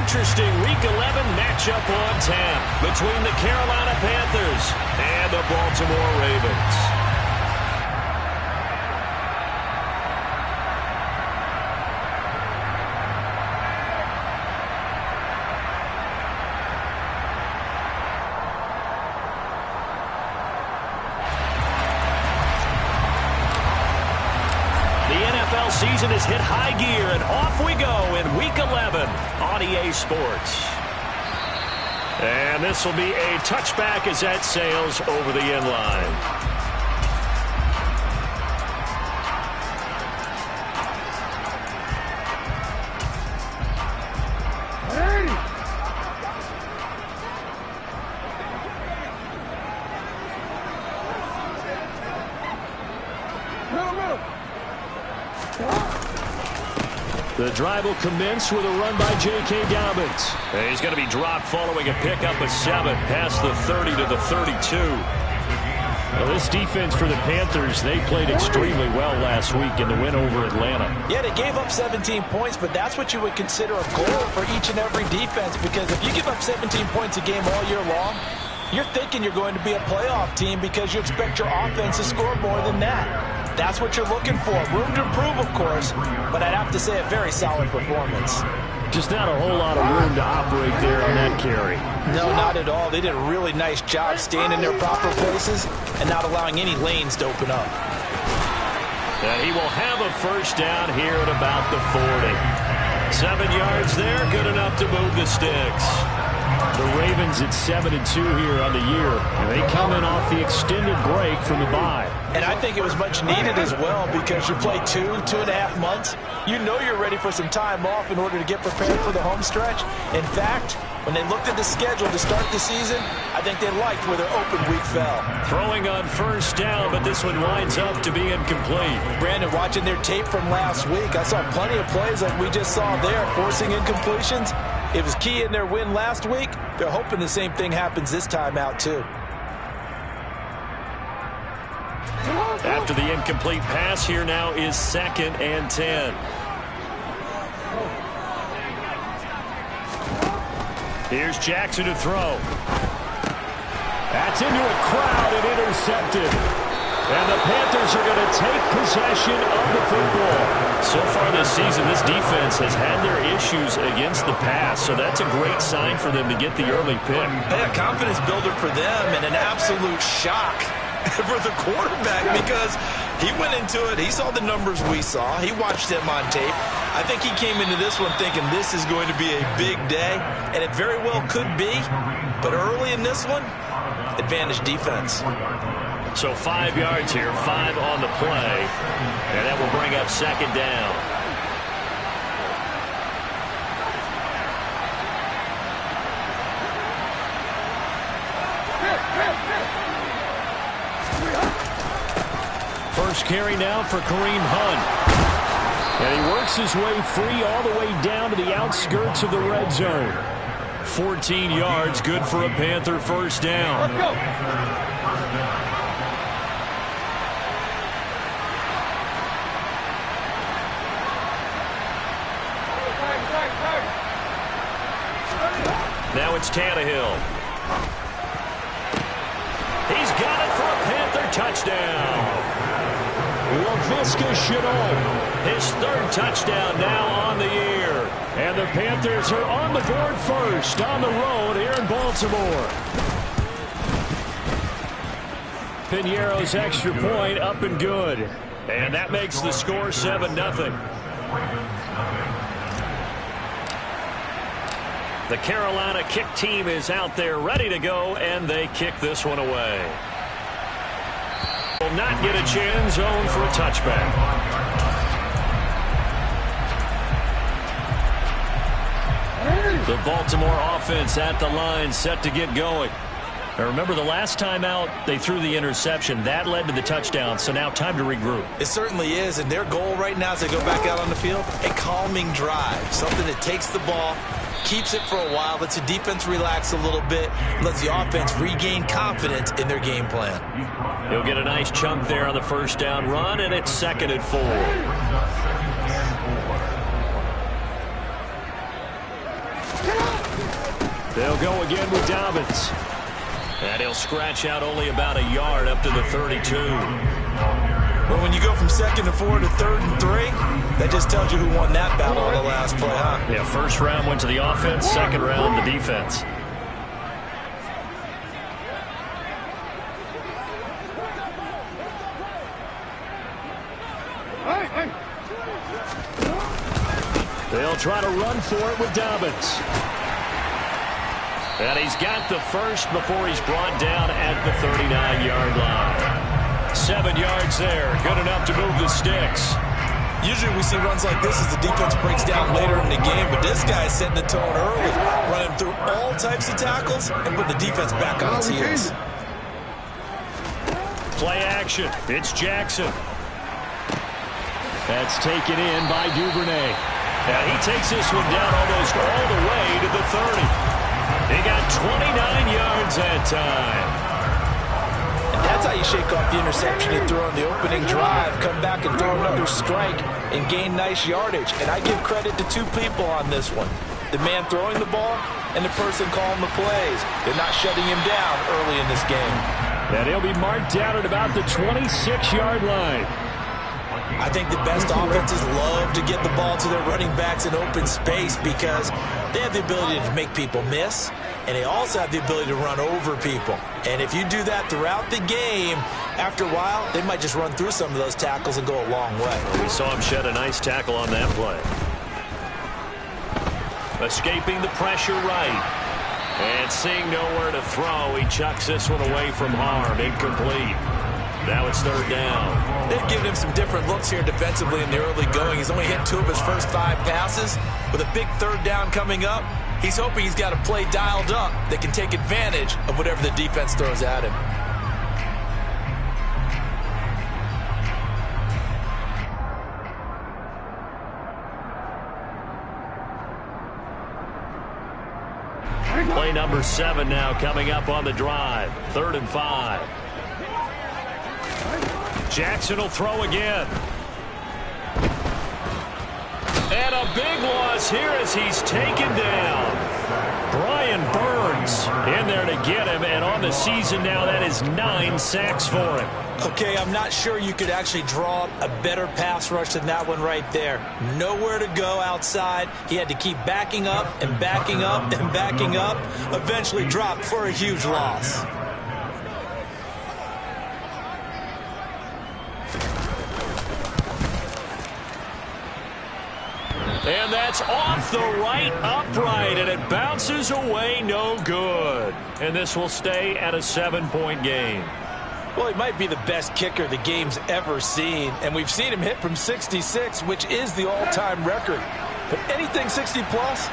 interesting Week 11 matchup on tap between the Carolina Panthers and the Baltimore Ravens. Season has hit high gear, and off we go in Week 11 on EA Sports. And this will be a touchback as that sails over the end line. The drive will commence with a run by J.K. Dobbins. And he's going to be dropped following a pickup of 7 past the 30 to the 32. Well, this defense for the Panthers, they played extremely well last week in the win over Atlanta. Yeah, they gave up 17 points, but that's what you would consider a goal for each and every defense, because if you give up 17 points a game all year long, you're thinking you're going to be a playoff team because you expect your offense to score more than that. That's what you're looking for. Room to improve, of course, but I'd have to say a very solid performance. Just not a whole lot of room to operate there on that carry. No, not at all. They did a really nice job staying in their proper places and not allowing any lanes to open up. And he will have a first down here at about the 40. 7 yards there, good enough to move the sticks. The Ravens at 7-2 here on the year, and they come in off the extended break from the bye. And I think it was much needed as well, because you play 2.5 months. You know you're ready for some time off in order to get prepared for the home stretch. In fact, when they looked at the schedule to start the season, I think they liked where their open week fell. Throwing on first down, but this one winds up to be incomplete. Brandon, watching their tape from last week, I saw plenty of plays like we just saw there, forcing incompletions. It was key in their win last week. They're hoping the same thing happens this time out, too. After the incomplete pass, here now is 2nd and 10. Here's Jackson to throw. That's into a crowd and intercepted. And the Panthers are going to take possession of the football. So far this season, this defense has had their issues against the pass, so that's a great sign for them to get the early pick. Yeah, confidence builder for them, and an absolute shock for the quarterback, because he went into it, he saw the numbers we saw, he watched them on tape. I think he came into this one thinking this is going to be a big day, and it very well could be, but early in this one, advantage defense. So 5 yards here, 5 on the play, and that will bring up 2nd down. First carry now for Kareem Hunt. And he works his way free all the way down to the outskirts of the red zone. 14 yards, good for a Panther first down. Let's go. Now it's Tannehill. He's got it for a Panther touchdown. Laviska Shenault, his 3rd touchdown now on the year. And the Panthers are on the board first on the road here in Baltimore. Piñeiro's extra point up and good. And that makes the score 7-0. The Carolina kick team is out there ready to go, and they kick this one away. Will not get a chance, zone for a touchback. The Baltimore offense at the line, set to get going. Now remember, the last time out, they threw the interception. That led to the touchdown, so now time to regroup. It certainly is, and their goal right now as they go back out on the field, a calming drive, something that takes the ball, keeps it for a while, lets the defense relax a little bit, lets the offense regain confidence in their game plan. He'll get a nice chunk there on the first down run, and it's 2nd and 4. They'll go again with Dobbins. And he'll scratch out only about a yard up to the 32. Well, when you go from 2nd and 4 to 3rd and 3, that just tells you who won that battle on the last play, huh? Yeah, first round went to the offense, second round the defense. They'll try to run for it with Dobbins. And he's got the first before he's brought down at the 39-yard line. 7 yards there. Good enough to move the sticks. Usually we see runs like this as the defense breaks down later in the game, but this guy's setting the tone early, running through all types of tackles and put the defense back on its heels. Play action. It's Jackson. That's taken in by Duvernay. Now he takes this one down almost all the way to the 30. He got 29 yards that time. And that's how you shake off the interception you throw on the opening drive, come back and throw another strike and gain nice yardage. And I give credit to 2 people on this one. The man throwing the ball and the person calling the plays. They're not shutting him down early in this game. And he'll be marked down at about the 26-yard line. I think the best offenses love to get the ball to their running backs in open space because they have the ability to make people miss, and they also have the ability to run over people. And if you do that throughout the game, after a while, they might just run through some of those tackles and go a long way. We saw him shed a nice tackle on that play. Escaping the pressure right. And seeing nowhere to throw, he chucks this one away from harm. Incomplete. Now it's 3rd down. They've given him some different looks here defensively in the early going. He's only hit 2 of his first 5 passes. With a big 3rd down coming up, he's hoping he's got a play dialed up that can take advantage of whatever the defense throws at him. Play number 7 now coming up on the drive. 3rd and 5. Jackson will throw again. And a big loss here as he's taken down. Brian Burns in there to get him, and on the season now, that is 9 sacks for him. Okay, I'm not sure you could actually draw a better pass rush than that one right there. Nowhere to go outside. He had to keep backing up and backing up and backing up. Eventually dropped for a huge loss. And that's off the right upright, and it bounces away no good. And this will stay at a 7-point game. Well, he might be the best kicker the game's ever seen, and we've seen him hit from 66, which is the all-time record. But anything 60-plus,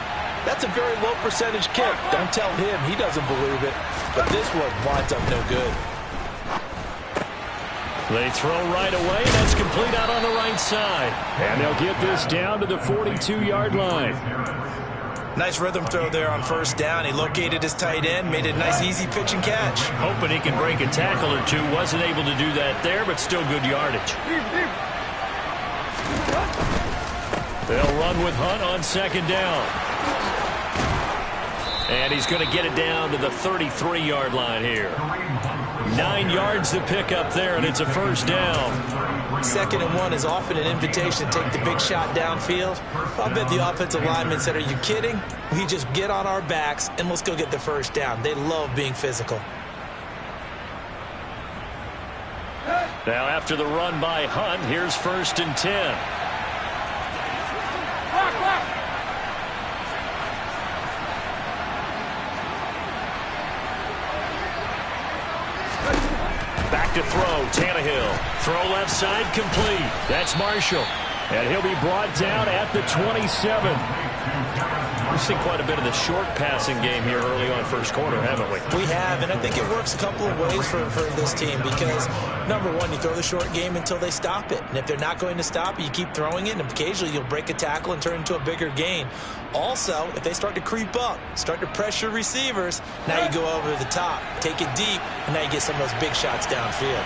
that's a very low percentage kick. Don't tell him he doesn't believe it. But this one winds up no good. They throw right away. That's complete out on the right side. And they'll get this down to the 42-yard line. Nice rhythm throw there on 1st down. He located his tight end, made it a nice, easy pitch and catch. Hoping he can break a tackle or 2. Wasn't able to do that there, but still good yardage. They'll run with Hunt on 2nd down. And he's going to get it down to the 33-yard line here. 9 yards to pick up there, and it's a 1st down. 2nd and 1 is often an invitation to take the big shot downfield. I'll bet the offensive lineman said, are you kidding? We just get on our backs, and let's go get the 1st down. They love being physical. Now after the run by Hunt, here's 1st and 10. Back to throw, Tannehill. Throw left side, complete. That's Marshall. And he'll be brought down at the 27. We've seen quite a bit of the short passing game here early on 1st quarter, haven't we? We have, and I think it works a couple of ways for this team because, number one, you throw the short game until they stop it. And if they're not going to stop it, you keep throwing it, and occasionally you'll break a tackle and turn it into a bigger gain. Also, if they start to creep up, start to pressure receivers, now you go over the top, take it deep, and now you get some of those big shots downfield.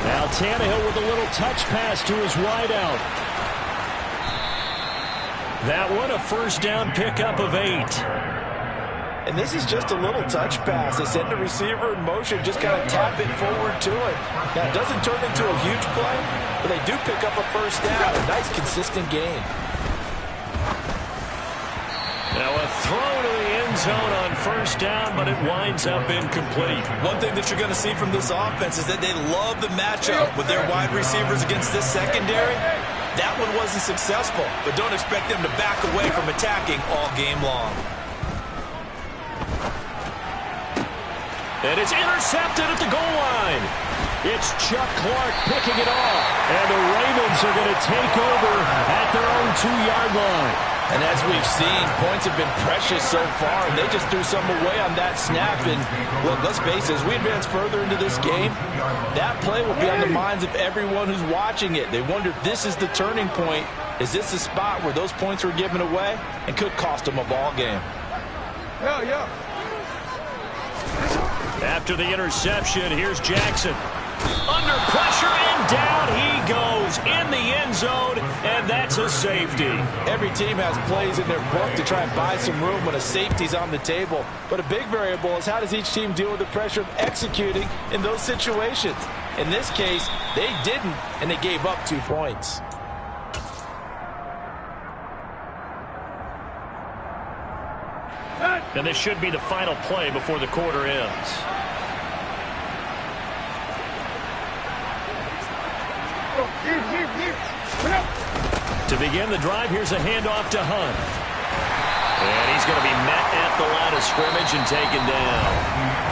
Now Tannehill with a little touch pass to his wideout. That one, a first down pickup of 8. And this is just a little touch pass. They send the receiver in motion, just kind of tap it forward to it. Now, it doesn't turn into a huge play, but they do pick up a first down. A nice, consistent gain. Now a throw to the end zone on first down, but it winds up incomplete. One thing that you're going to see from this offense is that they love the matchup with their wide receivers against this secondary. That one wasn't successful, but don't expect them to back away from attacking all game long. And it's intercepted at the goal line. It's Chuck Clark picking it off. And the Ravens are going to take over at their own 2-yard line. And as we've seen, points have been precious so far, and they just threw some away on that snap. And, look, let's face it, as we advance further into this game, that play will be on the minds of everyone who's watching it. They wonder if this is the turning point. Is this the spot where those points were given away and could cost them a ball game? Yeah. After the interception, here's Jackson. Under pressure, and down he goes in the end zone, and that's a safety. Every team has plays in their book to try and buy some room when a safety's on the table. But a big variable is how does each team deal with the pressure of executing in those situations. In this case, they didn't, and they gave up 2 points. And this should be the final play before the quarter ends. To begin the drive, here's a handoff to Hunt. And he's going to be met at the line of scrimmage and taken down.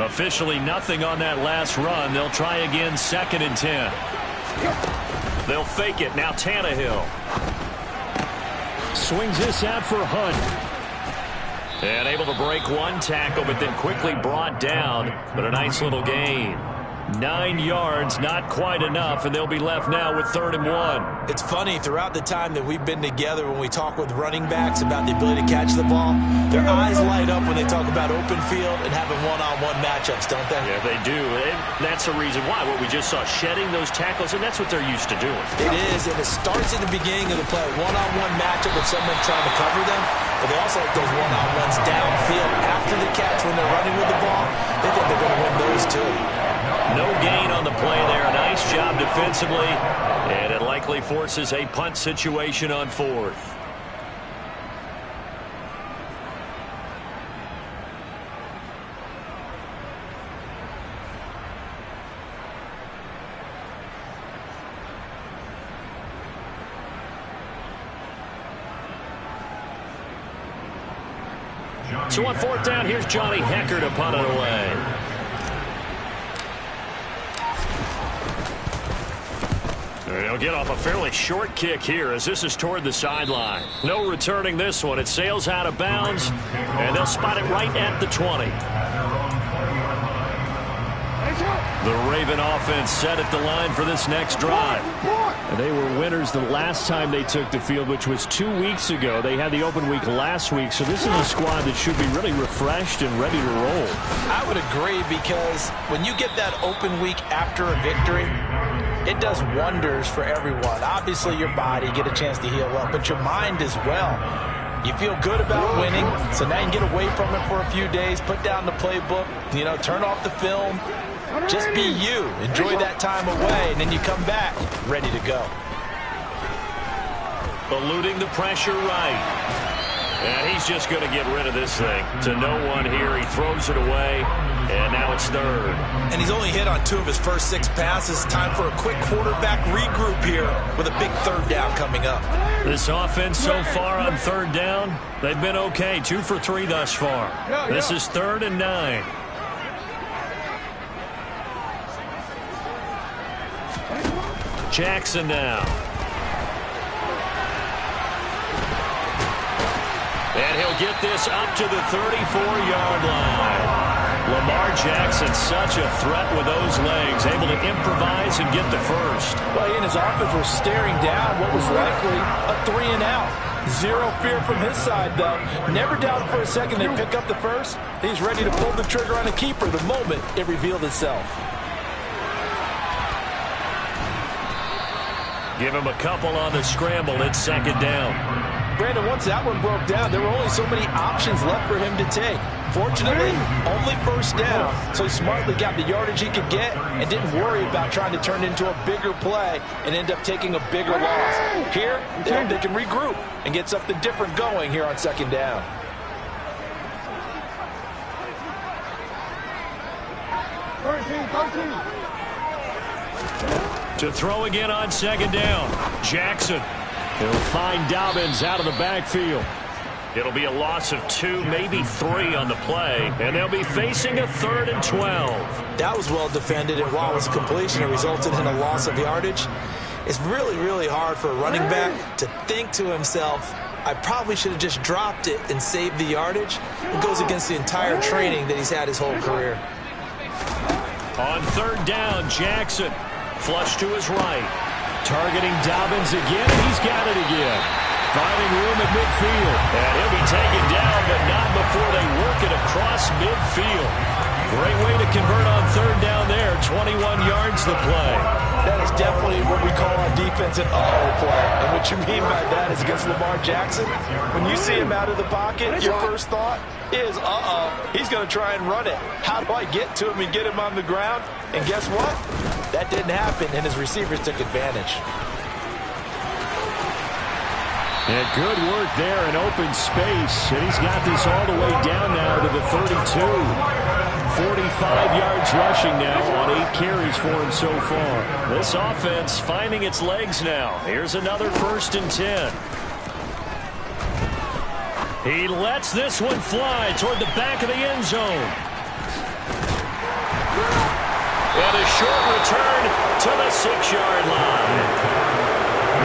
Officially nothing on that last run. They'll try again, 2nd and 10. They'll fake it. Now Tannehill. Swings this out for Hunt. And able to break one tackle, but then quickly brought down. But a nice little gain. 9 yards, not quite enough, and they'll be left now with 3rd and 1. It's funny, throughout the time that we've been together, when we talk with running backs about the ability to catch the ball, their eyes light up when they talk about open field and having one-on-one matchups, don't they? Yeah, they do. And that's the reason why. What we just saw, shedding those tackles, and that's what they're used to doing. It is, and it starts at the beginning of the play. One-on-one matchup with someone trying to cover them, but they also like those one-on-ones downfield after the catch when they're running with the ball. They think they're going to win those too. No gain on the play there. A nice job defensively, and it likely forces a punt situation on 4th. So on 4th down, here's Johnny Hecker to punt it away. They'll get off a fairly short kick here as this is toward the sideline. No returning this one. It sails out of bounds, and they'll spot it right at the 20. The Raven offense set at the line for this next drive. And they were winners the last time they took the field, which was 2 weeks ago. They had the open week last week, so this is a squad that should be really refreshed and ready to roll. I would agree, because when you get that open week after a victory, it does wonders for everyone. Obviously, your body, get a chance to heal up, but your mind as well. You feel good about winning, so now you can get away from it for a few days, put down the playbook, turn off the film. Just be you. Enjoy that time away, and then you come back ready to go. Eluding the pressure right. And he's just going to get rid of this thing. To no one here. He throws it away, and now it's 3rd. And he's only hit on 2 of his first 6 passes. Time for a quick quarterback regroup here with a big 3rd down coming up. This offense so far on 3rd down, they've been okay. 2 for 3 thus far. This is 3rd and 9. Jackson now. And he'll get this up to the 34-yard line. Lamar Jackson, such a threat with those legs, able to improvise and get the first. Well, he and his offense were staring down what was likely a 3-and-out. Zero fear from his side, though. Never doubted for a second they'd pick up the first. He's ready to pull the trigger on a keeper the moment it revealed itself. Give him a couple on the scramble. It's second down. Brandon, once that one broke down, there were only so many options left for him to take. Fortunately, only first down, so he smartly got the yardage he could get and didn't worry about trying to turn it into a bigger play and end up taking a bigger loss. Here, they can regroup and get something different going here on second down. To throw again on second down. Jackson. He'll find Dobbins out of the backfield. It'll be a loss of 2, maybe 3 on the play, and they'll be facing a 3rd and 12. That was well defended, and while it was a completion, it resulted in a loss of yardage. It's really, really hard for a running back to think to himself, I probably should have just dropped it and saved the yardage. It goes against the entire training that he's had his whole career. On third down, Jackson. Flush to his right. Targeting Dobbins again, and he's got it again. Finding room at midfield. And he'll be taken down, but not before they work it across midfield. Great way to convert on third down there. 21 yards the play. That is definitely what we call on defense an uh-oh play. And what you mean by that is against Lamar Jackson, when you see him out of the pocket, your first thought is, uh-oh, he's going to try and run it. How do I get to him and get him on the ground? And guess what? That didn't happen, and his receivers took advantage. And good work there in open space. And he's got this all the way down now to the 32. 45 yards rushing now on 8 carries for him so far. This offense finding its legs now. Here's another 1st and 10. He lets this one fly toward the back of the end zone. And a short return to the 6-yard line.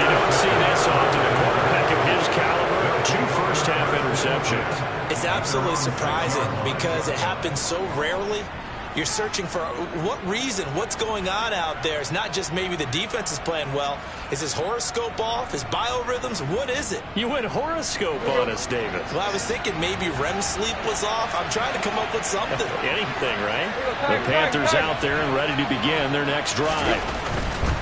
You don't see this often. A quarterback of his caliber, 2 first-half interceptions. It's absolutely surprising because it happens so rarely. You're searching for what reason, what's going on out there. It's not just maybe the defense is playing well. Is his horoscope off? His biorhythms? What is it? You went horoscope on us, David. Well, I was thinking maybe REM sleep was off. I'm trying to come up with something. Anything, right? The Panthers out there and ready to begin their next drive.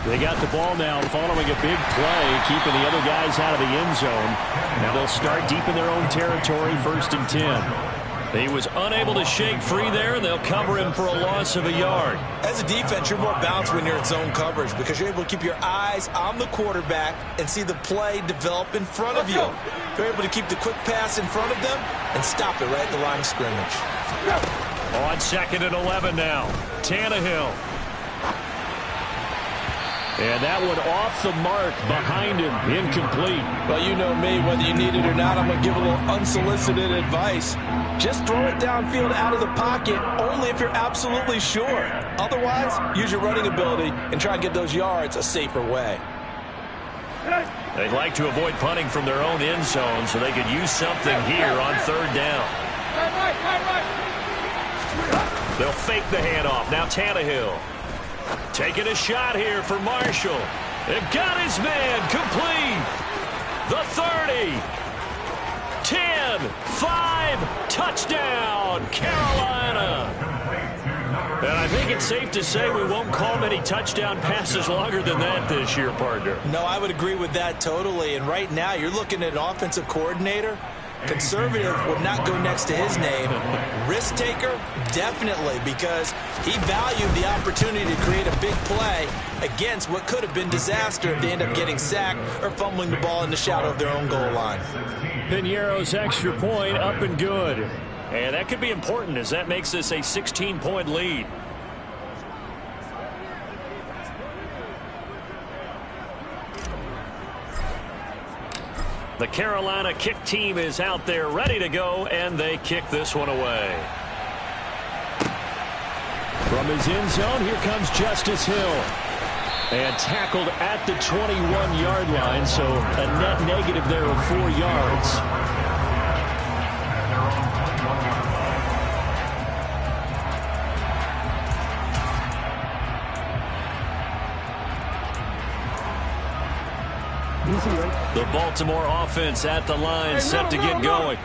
They got the ball now following a big play, keeping the other guys out of the end zone. Now they'll start deep in their own territory, 1st and 10. He was unable to shake free there, and they'll cover him for a loss of a yard. As a defense, you're more balanced when you're in zone coverage because you're able to keep your eyes on the quarterback and see the play develop in front of you. You're able to keep the quick pass in front of them and stop it right at the line of scrimmage. On 2nd and 11 now, Tannehill. And that one off the mark behind him, incomplete. Well, you know me, whether you need it or not, I'm going to give a little unsolicited advice. Just throw it downfield out of the pocket only if you're absolutely sure. Otherwise, use your running ability and try and get those yards a safer way. They'd like to avoid punting from their own end zone so they could use something here on third down. They'll fake the handoff. Now Tannehill. Taking a shot here for Marshall. They've got his man complete. The 30. 10, 5, touchdown, Carolina. And I think it's safe to say we won't call many touchdown passes longer than that this year, partner. No, I would agree with that totally. And right now, you're looking at an offensive coordinator. Conservative would not go next to his name. Risk taker, definitely, because he valued the opportunity to create a big play against what could have been disaster if they end up getting sacked or fumbling the ball in the shadow of their own goal line. Piñeiro's extra point up and good. And that could be important as that makes this a 16-point lead. The Carolina kick team is out there ready to go, and they kick this one away. From his end zone, here comes Justice Hill. And tackled at the 21-yard line, so a net negative there of 4 yards. The Baltimore offense at the line, set to get going.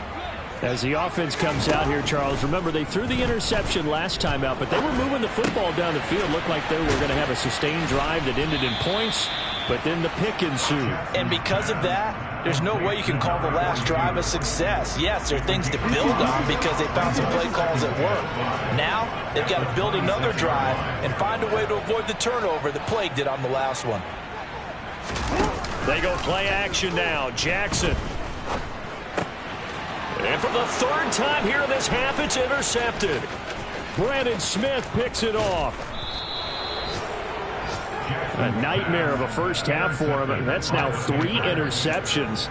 As the offense comes out here, Charles, remember they threw the interception last time out, but they were moving the football down the field. Looked like they were going to have a sustained drive that ended in points, but then the pick ensued. And because of that, there's no way you can call the last drive a success. Yes, there are things to build on because they found some play calls that work. Now, they've got to build another drive and find a way to avoid the turnover that plagued it on the last one. They go play action now. Jackson. And for the third time here in this half, it's intercepted. Brandon Smith picks it off. A nightmare of a first half for him. That's now 3 interceptions.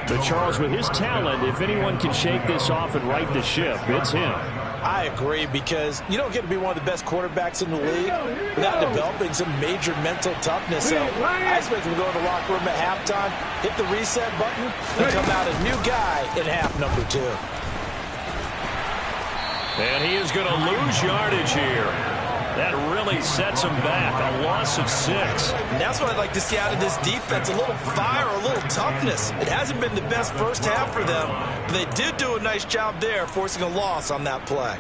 But Charles, with his talent, if anyone can shake this off and right the ship, it's him. I agree, because you don't get to be one of the best quarterbacks in the league without developing some major mental toughness. So I expect him to go in the locker room at halftime, hit the reset button, and come out a new guy in half number 2. And he is going to lose yardage here. That really sets him back. A loss of 6. And that's what I'd like to see out of this defense. A little fire, a little toughness. It hasn't been the best first half for them, but they did do a nice job there, forcing a loss on that play.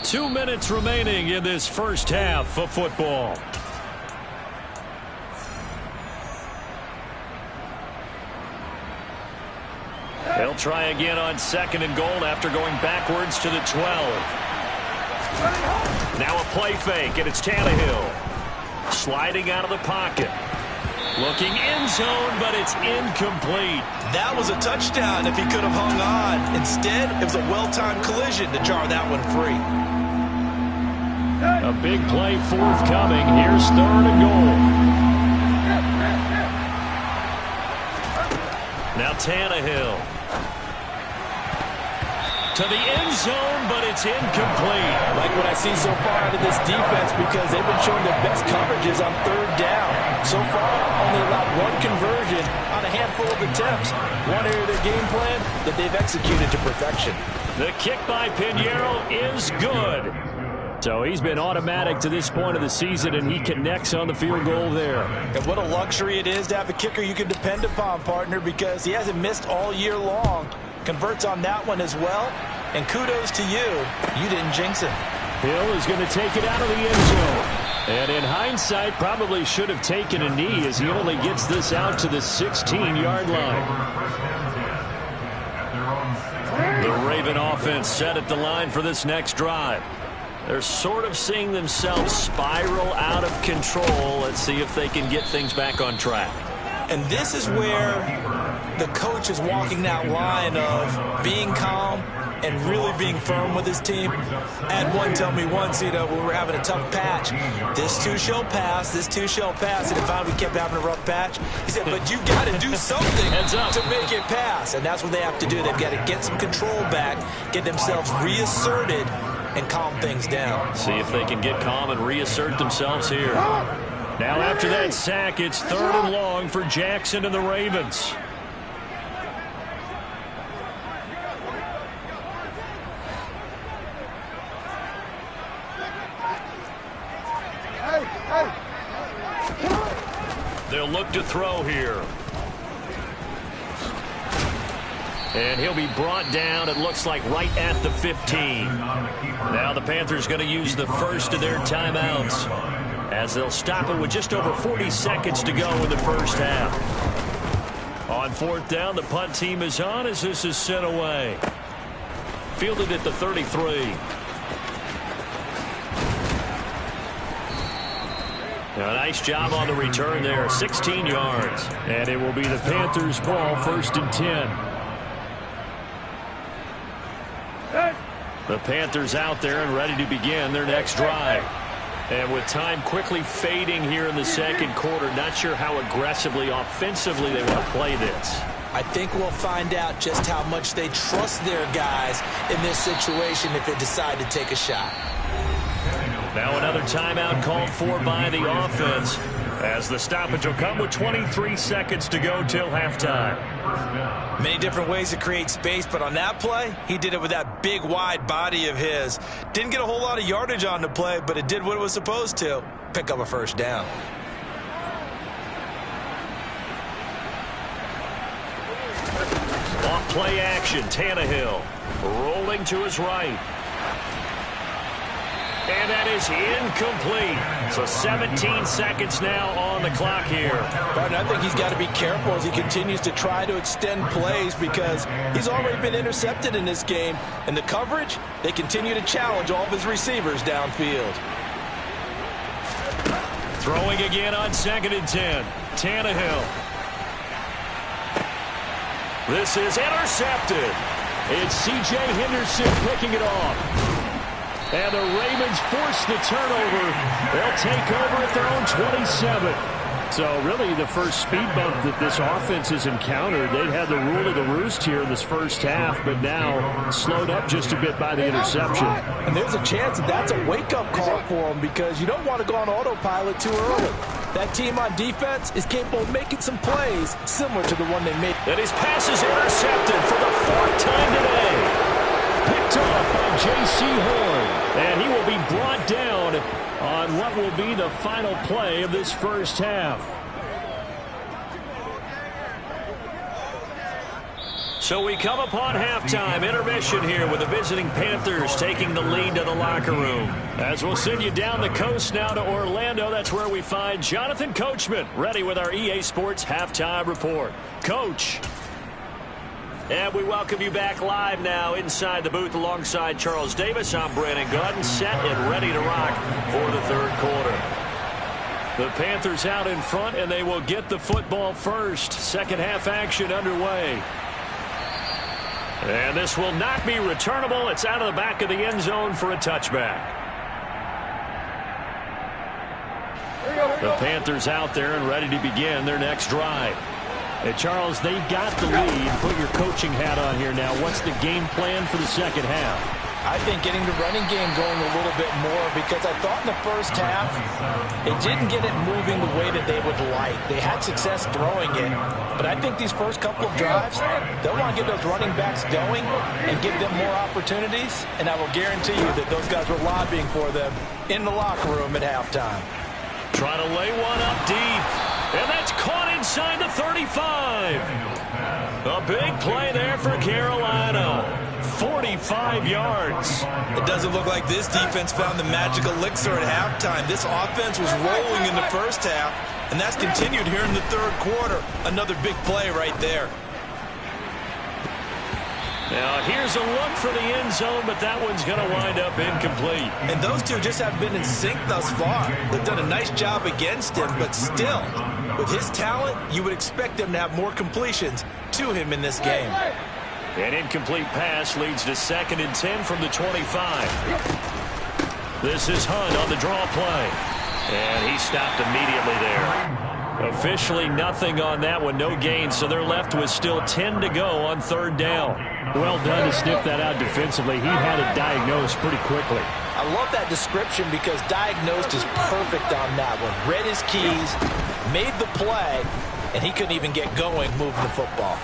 2 minutes remaining in this first half of football. They'll try again on 2nd and goal after going backwards to the 12. Now a play fake, and it's Tannehill. Sliding out of the pocket. Looking end zone, but it's incomplete. That was a touchdown if he could have hung on. Instead, it was a well-timed collision to jar that one free. A big play forthcoming. Here's 3rd and goal. Now Tannehill. To the end zone, but it's incomplete. Like what I see so far out of this defense, because they've been showing their best coverages on 3rd down. So far, only allowed 1 conversion on a handful of attempts. One area of their game plan that they've executed to perfection. The kick by Pinheiro is good. So he's been automatic to this point of the season, and he connects on the field goal there. And what a luxury it is to have a kicker you can depend upon, partner, because he hasn't missed all year long. Converts on that one as well. And kudos to you. You didn't jinx him. Hill is going to take it out of the end zone. And in hindsight, probably should have taken a knee as he only gets this out to the 16-yard line. The Raven offense set at the line for this next drive. They're sort of seeing themselves spiral out of control. Let's see if they can get things back on track. And this is where the coach is walking that line of being calm and really being firm with his team. I had one tell me once, when we were having a tough patch, this too shall pass, this too shall pass. And finally we kept having a rough patch. He said, but you got to do something to make it pass. And that's what they have to do. They've got to get some control back, get themselves reasserted, and calm things down. See if they can get calm and reassert themselves here. Now after that sack, it's 3rd and long for Jackson and the Ravens. They'll look to throw here. And he'll be brought down, it looks like, right at the 15. Now the Panthers going to use the first of their timeouts, as they'll stop it with just over 40 seconds to go in the first half. On 4th down, the punt team is on as this is sent away. Fielded at the 33. A nice job on the return there, 16 yards. And it will be the Panthers' ball, 1st and 10. The Panthers out there and ready to begin their next drive. And with time quickly fading here in the 2nd quarter, not sure how aggressively, offensively they want to play this. I think we'll find out just how much they trust their guys in this situation if they decide to take a shot. Now another timeout called for by the offense, as the stoppage will come with 23 seconds to go till halftime. Many different ways to create space, but on that play, he did it with that big, wide body of his. Didn't get a whole lot of yardage on the play, but it did what it was supposed to. Pick up a 1st down. Off play action, Tannehill rolling to his right. And that is incomplete. So 17 seconds now on the clock here. Right, I think he's got to be careful as he continues to try to extend plays because he's already been intercepted in this game. And the coverage, they continue to challenge all of his receivers downfield. Throwing again on 2nd and 10. Tannehill. This is intercepted. It's C.J. Henderson picking it off. And the Ravens force the turnover. They'll take over at their own 27. So really the first speed bump that this offense has encountered. They'd had the rule of the roost here in this first half, but now slowed up just a bit by the interception. And there's a chance that that's a wake-up call for them because you don't want to go on autopilot too early. That team on defense is capable of making some plays similar to the one they made. And his pass is intercepted for the 4th time today. Picked off by J.C. Horn. And he will be brought down on what will be the final play of this first half. So we come upon halftime intermission here with the visiting Panthers taking the lead to the locker room. As we'll send you down the coast now to Orlando, that's where we find Jonathan Coachman ready with our EA Sports halftime report. Coach. And we welcome you back live now inside the booth alongside Charles Davis. I'm Brandon Gordon, set and ready to rock for the 3rd quarter. The Panthers out in front, and they will get the football first. Second half action underway. And this will not be returnable. It's out of the back of the end zone for a touchback. The Panthers out there and ready to begin their next drive. Hey, Charles, they've got the lead. Put your coaching hat on here now. What's the game plan for the second half? I think getting the running game going a little bit more because I thought in the first half they didn't get it moving the way that they would like. They had success throwing it, but I think these first couple of drives, they'll want to get those running backs going and give them more opportunities, and I will guarantee you that those guys were lobbying for them in the locker room at halftime. Trying to lay one up deep. And that's caught inside the 35. A big play there for Carolina. 45 yards. It doesn't look like this defense found the magic elixir at halftime. This offense was rolling in the first half, and that's continued here in the 3rd quarter. Another big play right there. Now, here's a look for the end zone, but that one's going to wind up incomplete. And those two just haven't been in sync thus far. They've done a nice job against him, but still, with his talent, you would expect them to have more completions to him in this game. An incomplete pass leads to 2nd and 10 from the 25. This is Hunt on the draw play. And he stopped immediately there. Officially nothing on that one, no gain, so they're left with still 10 to go on 3rd down. Well done to sniff that out defensively. He had it diagnosed pretty quickly. I love that description because diagnosed is perfect on that one. Read his keys, made the play, and he couldn't even get going moving the football.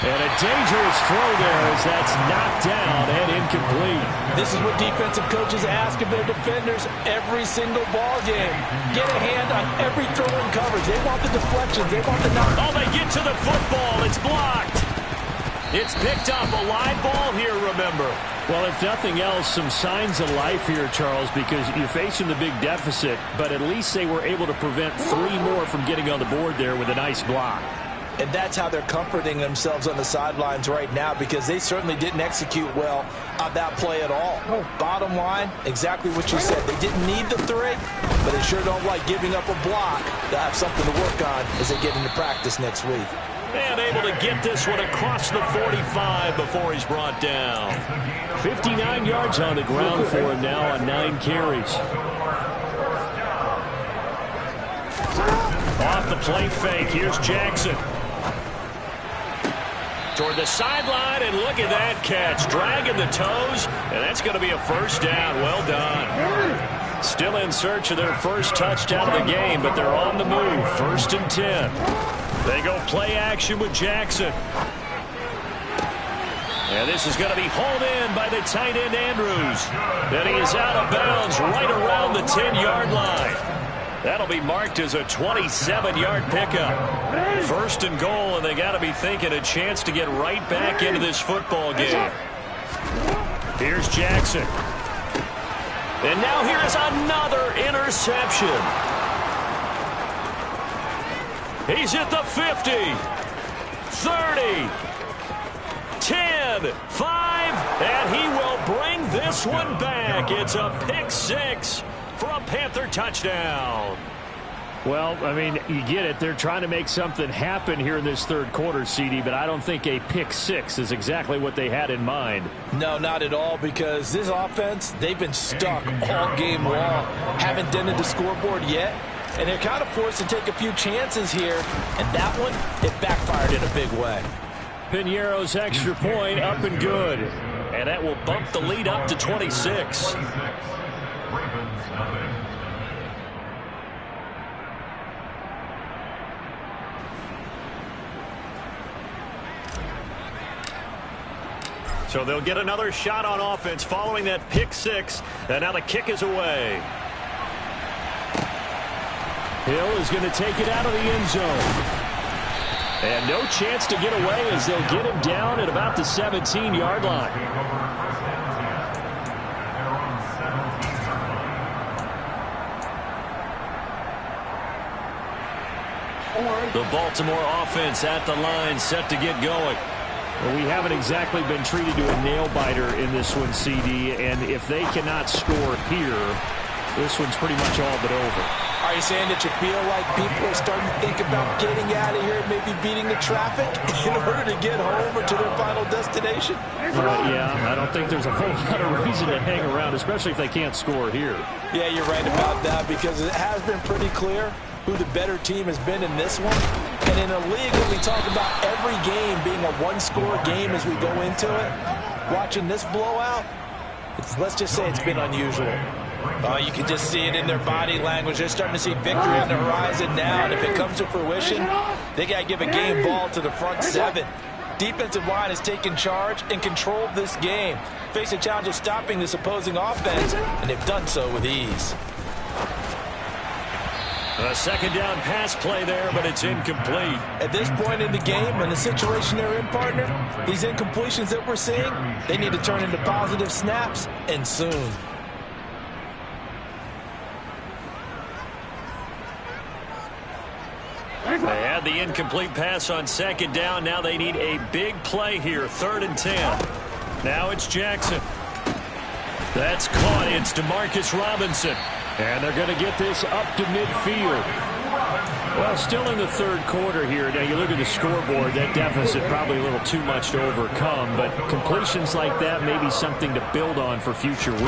And a dangerous throw there as that's knocked down and incomplete. This is what defensive coaches ask of their defenders every single ball game. Get a hand on every throw in coverage. They want the deflections. They want the knock. Oh, they get to the football. It's blocked. It's picked up. A live ball here, remember. Well, if nothing else, some signs of life here, Charles, because you're facing the big deficit, but at least they were able to prevent 3 more from getting on the board there with a nice block. And that's how they're comforting themselves on the sidelines right now because they certainly didn't execute well on that play at all. Bottom line, exactly what you said. They didn't need the 3, but they sure don't like giving up a block. They'll have something to work on as they get into practice next week. And able to get this one across the 45 before he's brought down. 59 yards on the ground for him now on 9 carries. Off the play fake, here's Jackson. Toward the sideline, and look at that catch. Dragging the toes, and that's going to be a first down. Well done. Still in search of their first touchdown of the game, but they're on the move. 1st and 10. They go play action with Jackson. And this is going to be hauled in by the tight end Andrews. And he is out of bounds right around the 10-yard line. That'll be marked as a 27-yard pickup. 1st and goal, and they got to be thinking a chance to get right back into this football game. Here's Jackson. And now here's another interception. He's at the 50, 30, 10, 5, and he will bring this one back. It's a pick 6 for a Panther touchdown. Well, I mean, you get it. They're trying to make something happen here in this third quarter, CD, but I don't think a pick 6 is exactly what they had in mind. No, not at all, because this offense, they've been stuck all game long. Haven't dented the scoreboard yet, and they're kind of forced to take a few chances here, and that one, it backfired in a big way. Piñeiro's extra point up and good. And that will bump the lead up to 26. So they'll get another shot on offense following that pick 6. And now the kick is away. Hill is going to take it out of the end zone. And no chance to get away as they'll get him down at about the 17-yard line. The Baltimore offense at the line, set to get going. Well, we haven't exactly been treated to a nail-biter in this one, CD, and if they cannot score here, this one's pretty much all but over. Are you saying that you feel like people are starting to think about getting out of here and maybe beating the traffic in order to get home or to their final destination? Yeah, I don't think there's a whole lot of reason to hang around, especially if they can't score here. Yeah, you're right about that, because it has been pretty clear who the better team has been in this one. And in a league when we talk about every game being a one-score game as we go into it, watching this blowout, let's just say it's been unusual. Oh, you can just see it in their body language. They're starting to see victory on the horizon now, and if it comes to fruition, they got to give a game ball to the front 7. Defensive line has taken charge and controlled this game. Face a challenge of stopping this opposing offense, and they've done so with ease. A second down pass play there, but it's incomplete. At this point in the game and the situation they're in, partner, these incompletions that we're seeing, they need to turn into positive snaps, and soon. They had the incomplete pass on second down. Now they need a big play here, 3rd and 10. Now it's Jackson. That's caught. It's DeMarcus Robinson. And they're going to get this up to midfield. Well, still in the third quarter here. Now, you look at the scoreboard, that deficit probably a little too much to overcome, but completions like that may be something to build on for future weeks.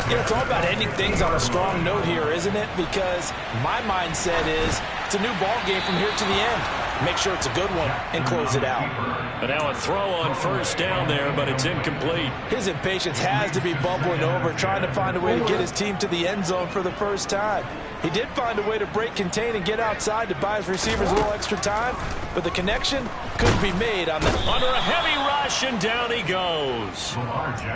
Yeah, it's all about ending things on a strong note here, isn't it? Because my mindset is it's a new ball game from here to the end. Make sure it's a good one and close it out. And now a throw on first down there, but it's incomplete. His impatience has to be bubbling over, trying to find a way to get his team to the end zone for the first time. He did find a way to break contain and get outside to buy his receivers a little extra time, but the connection couldn't be made on the... Under a heavy rush, and down he goes.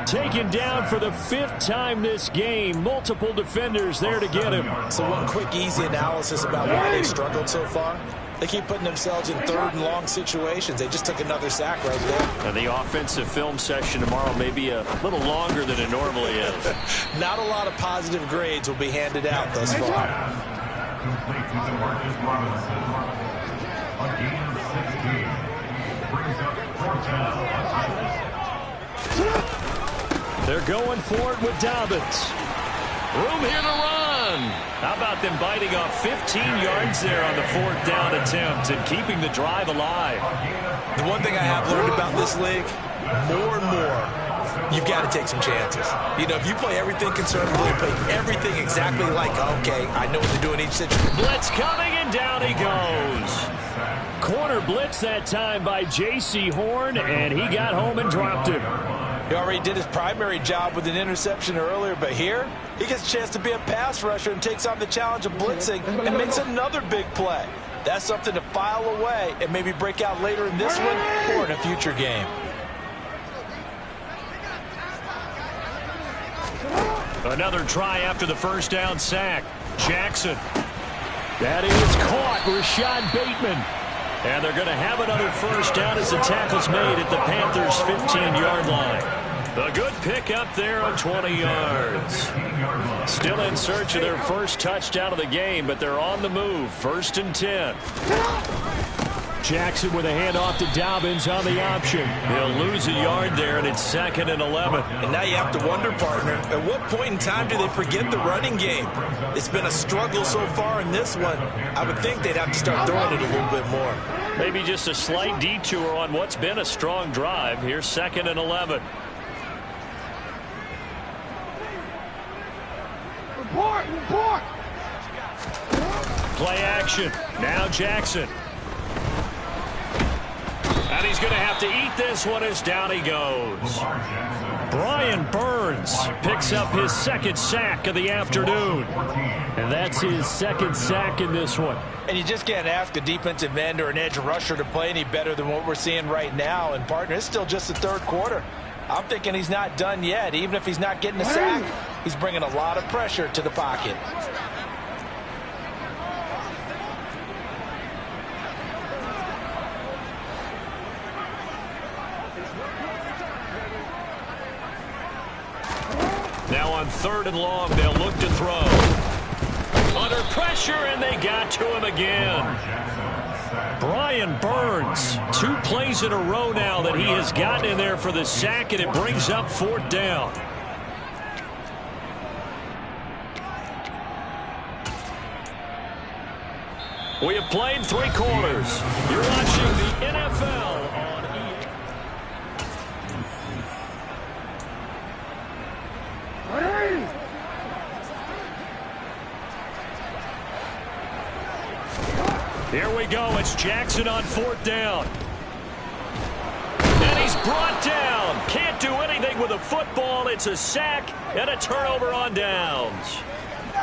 Taken down for the 5th time this game. Multiple defenders there to get him. So one quick, easy analysis about why they've struggled so far. They keep putting themselves in 3rd and long situations. They just took another sack right there. And the offensive film session tomorrow may be a little longer than it normally is. Not a lot of positive grades will be handed out thus far. They're going for it with Dobbins. Room here to run. How about them biting off 15 yards there on the 4th down attempt and keeping the drive alive? The one thing I have learned about this league, more and more, you've got to take some chances. You know, if you play everything conservatively, play everything exactly like, okay, I know what to do in each situation. Blitz coming, and down he goes. Corner blitz that time by J.C. Horn, and he got home and dropped him. He already did his primary job with an interception earlier, but here he gets a chance to be a pass rusher and takes on the challenge of blitzing and makes another big play. That's something to file away and maybe break out later in this one or in a future game. Another try after the first down sack. Jackson. That is caught. Rashad Bateman. And they're going to have another first down as the tackle's made at the Panthers' 15-yard line. A good pickup there on 20 yards. Still in search of their first touchdown of the game, but they're on the move. 1st and 10. Jackson with a handoff to Dobbins on the option. He'll lose a yard there, and it's 2nd and 11. And now you have to wonder, partner, at what point in time do they forget the running game? It's been a struggle so far in this one. I would think they'd have to start throwing it a little bit more. Maybe just a slight detour on what's been a strong drive. Here's 2nd and 11. Report! Play action. Now Jackson. And he's going to have to eat this one as down he goes. Brian Burns picks up his 2nd sack of the afternoon. And that's his 2nd sack in this one. And you just can't ask a defensive end or an edge rusher to play any better than what we're seeing right now. And, partner, it's still just the 3rd quarter. I'm thinking he's not done yet. Even if he's not getting a sack, he's bringing a lot of pressure to the pocket. Now on 3rd and long, they'll look to throw. Under pressure, and they got to him again. Brian Burns, 2 plays in a row now that he has gotten in there for the sack, and it brings up 4th down. We have played 3 quarters. You're watching the NFL on EA. Here we go. It's Jackson on 4th down. And he's brought down. Can't do anything with a football. It's a sack and a turnover on downs.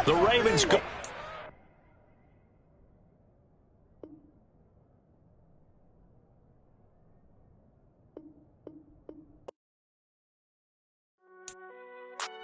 The Ravens go.